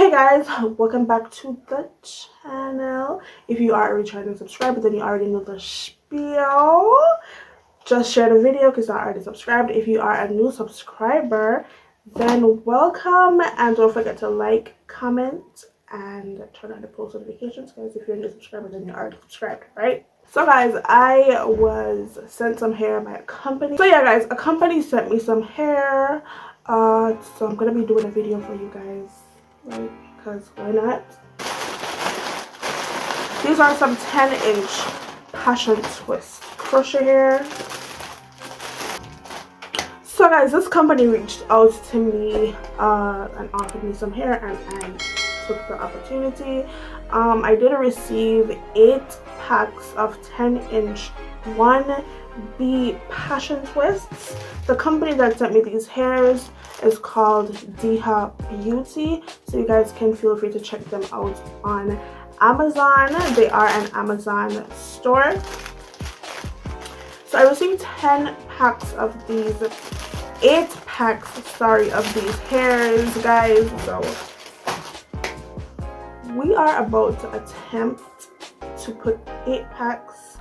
Hey guys, welcome back to the channel. If you are a returning subscriber, then you already know the spiel. Just share the video because I already subscribed. If you are a new subscriber, then welcome, and don't forget to like, comment, and turn on the post notifications, guys. If you're a new subscriber, then you're already subscribed, right? So guys, I was sent some hair by a company. So yeah guys, a company sent me some hair. So I'm gonna be doing a video for you guys, right? Because why not? These are some 10-inch passion twist crochet hair. So guys, this company reached out to me and offered me some hair, and I took the opportunity. I did receive 8 packs of 10-inch 1B passion twists. The company that sent me these hairs is called Diha Beauty, so you guys can feel free to check them out on Amazon. They are an Amazon store. So I received 10 packs of these, 8 packs, sorry, of these hairs, guys. So we are about to attempt to put 8 packs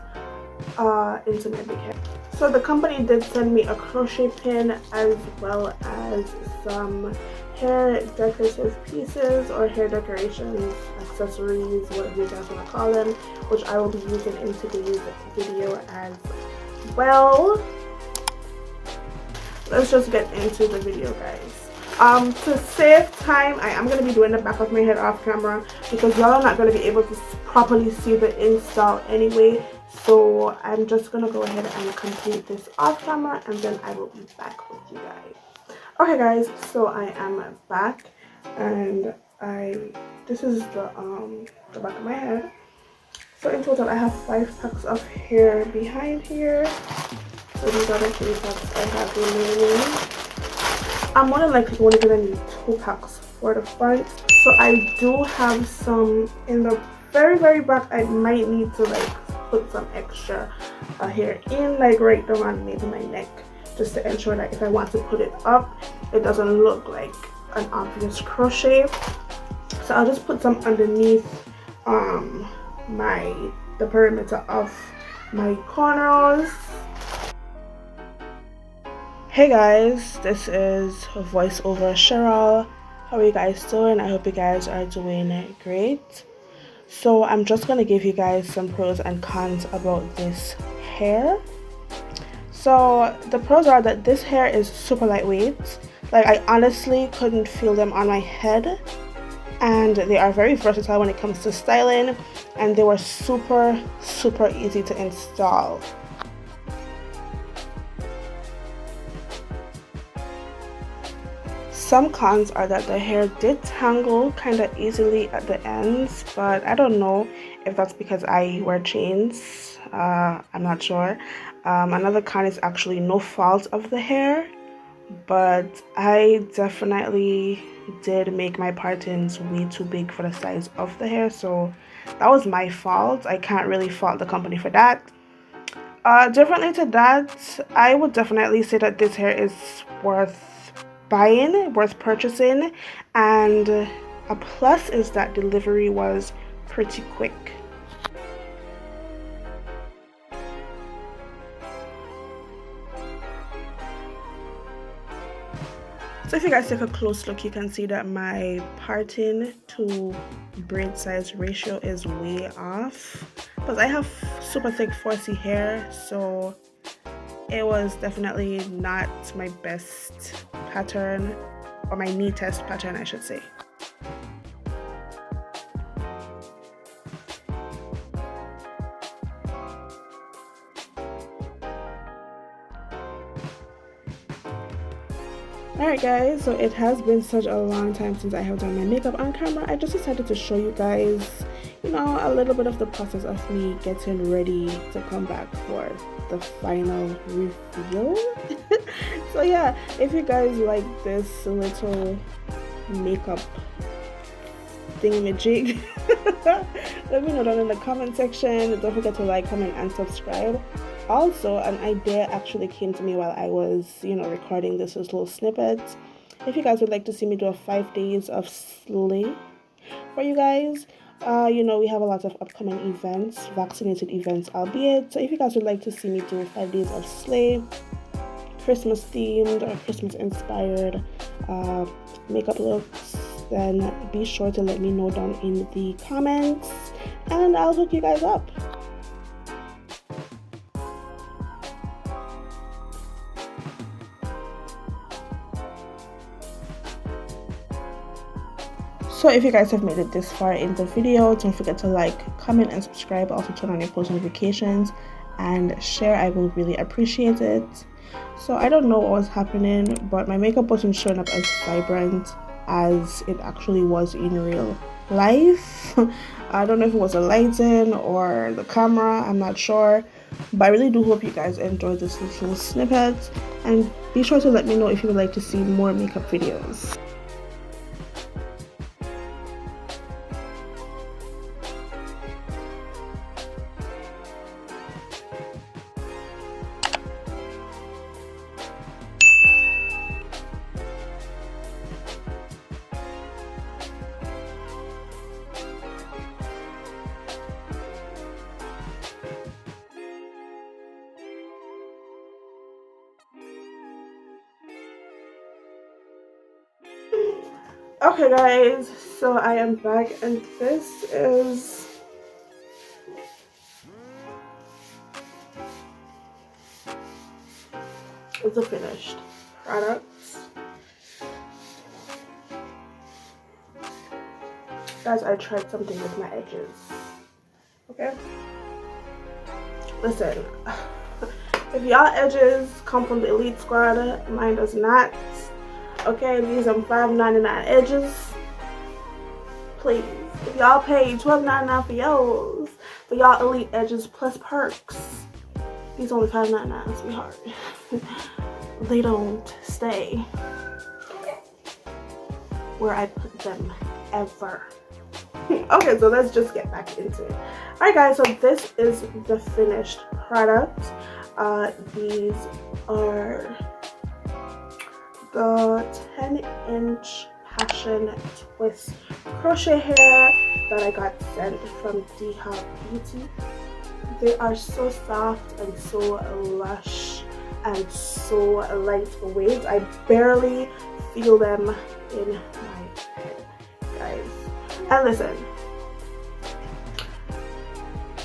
into my big hair. So the company did send me a crochet pin as well as some hair decorative pieces or hair decorations, accessories, whatever you guys want to call them, which I will be using in today's video as well. Let's just get into the video, guys. To save time, I am going to be doing the back of my head off camera because y'all are not going to be able to properly see the install anyway. So I'm just going to go ahead and complete this off camera, and then I will be back with you guys. Okay guys, so I am back, and this is the back of my head. So in total I have 5 packs of hair behind here. So these are the 3 packs I have remaining. I'm more than likely only going to need 2 packs for the front. So I do have some in the very back. I might need to like put some extra hair in, like right down on maybe my neck, just to ensure that if I want to put it up, it doesn't look like an obvious crochet. So I'll just put some underneath the perimeter of my cornrows. Hey guys, this is voiceover Sherrol. How are you guys doing? I hope you guys are doing great. So I'm just going to give you guys some pros and cons about this hair. So the pros are that this hair is super lightweight. Like, I honestly couldn't feel them on my head, and they are very versatile when it comes to styling, and they were super easy to install. Some cons are that the hair did tangle kind of easily at the ends, but I don't know if that's because I wear chains. I'm not sure. Another con is actually no fault of the hair, but I definitely did make my partings way too big for the size of the hair, so that was my fault. I can't really fault the company for that. Differently to that, I would definitely say that this hair is worth buying, worth purchasing, and a plus is that delivery was pretty quick. So if you guys take a close look, you can see that my parting to braid size ratio is way off, because I have super thick 4C hair, so it was definitely not my best pattern, or my neatest pattern I should say. Alright guys, so it has been such a long time since I have done my makeup on camera. I just decided to show you guys, you know, a little bit of the process of me getting ready to come back for the final reveal. So yeah, if you guys like this little makeup thingamajig, let me know down in the comment section. Don't forget to like, comment, and subscribe. Also, an idea actually came to me while I was, recording this little snippet. If you guys would like to see me do a 5 days of slay for you guys. You know, we have a lot of upcoming events, vaccinated events albeit, so if you guys would like to see me do 5 days of slay, Christmas themed or Christmas inspired makeup looks, then be sure to let me know down in the comments and I'll hook you guys up. So if you guys have made it this far in the video, don't forget to like, comment, and subscribe. Also turn on your post notifications and share. I will really appreciate it. So I don't know what was happening, but my makeup wasn't showing up as vibrant as it actually was in real life. I don't know if it was the lighting or the camera, I'm not sure, but I really do hope you guys enjoyed this little snippet, and be sure to let me know if you would like to see more makeup videos. Okay guys, so I am back and this is the finished product. Guys, I tried something with my edges. Okay? Listen, if y'all edges come from the Elite Squad, mine does not. Okay, these are $5.99 edges. Please, if y'all pay $12.99 for yours, for y'all Elite edges plus perks, these only $5.99, sweetheart. They don't stay where I put them ever. Okay, so let's just get back into it. Alright guys, so this is the finished product. These are the 10-inch passion twist crochet hair that I got sent from Heyyy Beauty. They are so soft and so lush and so lightweight. I barely feel them in my head, guys. And listen,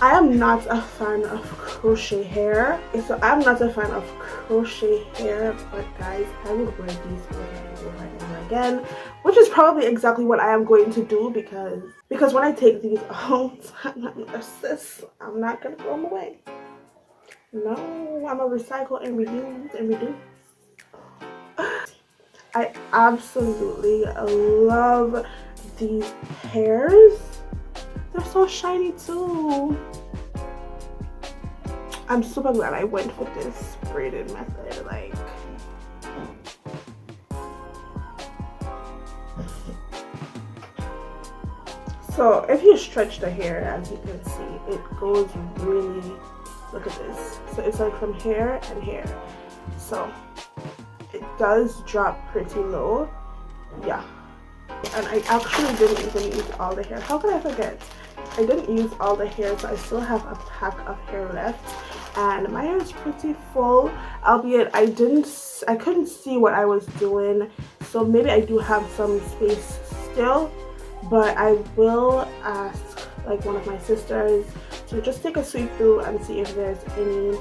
I am not a fan of crochet hair. So I'm not a fan of crochet hair, but guys, I would wear these over and over and over again, which is probably exactly what I am going to do because when I take these out, I'm not gonna sis. I'm not gonna throw them away. No, I'm gonna recycle and reuse and reduce. I absolutely love these hairs. They're so shiny too. I'm super glad I went with this braided method. Like, so if you stretch the hair, as you can see, it goes really, look at this. So it's like from hair and hair. So it does drop pretty low. Yeah. And I actually didn't even use all the hair. How could I forget? I didn't use all the hair, so I still have a pack of hair left. And my hair is pretty full, albeit I couldn't see what I was doing, so maybe I do have some space still, but I will ask like one of my sisters to just take a sweep through and see if there's any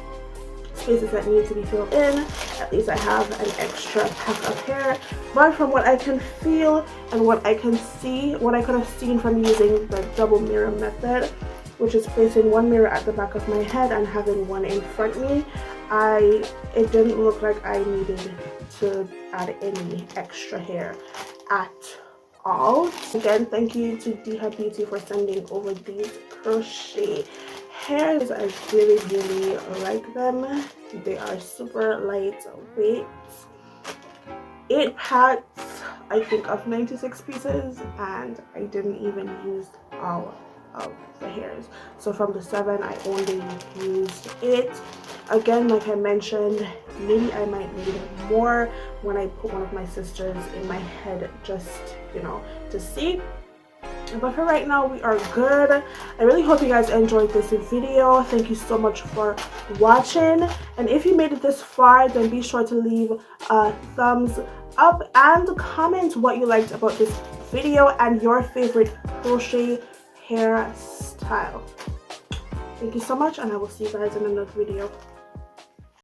spaces that need to be filled in. At least I have an extra pack of hair. But from what I can feel and what I can see, what I could have seen from using the double mirror method, which is placing one mirror at the back of my head and having one in front of me, it didn't look like I needed to add any extra hair at all. Again, thank you to Heyyy Beauty for sending over these crochet hairs. I really like them. They are super lightweight. 8 packs, I think, of 96 pieces, and I didn't even use all of the hairs. So from the 7, I only used 8. Again, like I mentioned, maybe I might need more when I put one of my sisters in my head, just, you know, to see. but for right now we are good. I really hope you guys enjoyed this video. Thank you so much for watching, and if you made it this far, then be sure to leave a thumbs up and comment what you liked about this video and your favorite crochet hairstyle. Thank you so much, and I will see you guys in another video.